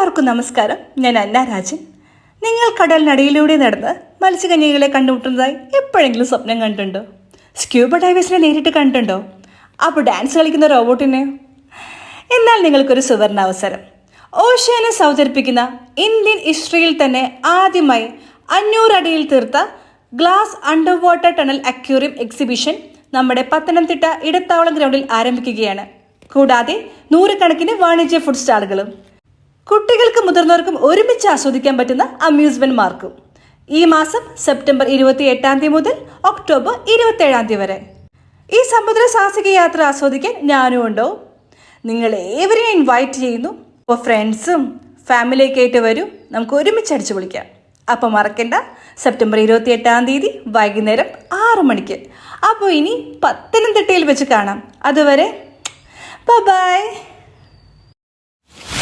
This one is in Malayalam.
എല്ലാവർക്കും നമസ്കാരം. ഞാൻ അന്ന രാജൻ. നിങ്ങൾ കടലിനടിയിലൂടെ നടന്ന് മത്സ്യകന്യകളെ കണ്ടുമുട്ടുന്നതായി എപ്പോഴെങ്കിലും സ്വപ്നം കണ്ടിട്ടുണ്ടോ? സ്ക്യൂബ ഡൈവേഴ്സിനെ നേരിട്ട് കണ്ടിട്ടുണ്ടോ? അപ്പോൾ ഡാൻസ് കളിക്കുന്ന റോബോട്ടിനെ? എന്നാൽ നിങ്ങൾക്കൊരു സുവർണ അവസരം. ഓഷ്യാനസ് അവതരിപ്പിക്കുന്ന ഇന്ത്യൻ ഹിസ്റ്ററിയിൽ തന്നെ ആദ്യമായി 500 അടിയിൽ തീർത്ത glass under water tunnel aquarium exhibition നമ്മുടെ പത്തനംതിട്ട ഇടത്താവളം ഗ്രൗണ്ടിൽ ആരംഭിക്കുകയാണ്. കൂടാതെ നൂറുകണക്കിന് വാണിജ്യ ഫുഡ് സ്റ്റാളുകളും കുട്ടികൾക്കും മുതിർന്നവർക്കും ഒരുമിച്ച് ആസ്വദിക്കാൻ പറ്റുന്ന അമ്യൂസ്മെന്റ് മാർക്കും ഈ മാസം സെപ്റ്റംബർ 28 മുതൽ ഒക്ടോബർ 27 വരെ. ഈ സമുദ്ര സാഹസിക യാത്ര ആസ്വദിക്കാൻ ഞാനും ഉണ്ടോ? നിങ്ങൾ ഏവരെയും ഇൻവൈറ്റ് ചെയ്യുന്നു. അപ്പോൾ ഫ്രണ്ട്സും ഫാമിലിയൊക്കെ ആയിട്ട് വരും, നമുക്ക് ഒരുമിച്ച് അടിച്ചു പൊളിക്കാം. അപ്പോൾ മറക്കണ്ട, സെപ്റ്റംബർ 28 വൈകുന്നേരം 6 മണിക്ക്. അപ്പോൾ ഇനി പത്തനംതിട്ടയിൽ വെച്ച് കാണാം. അതുവരെ ബൈ.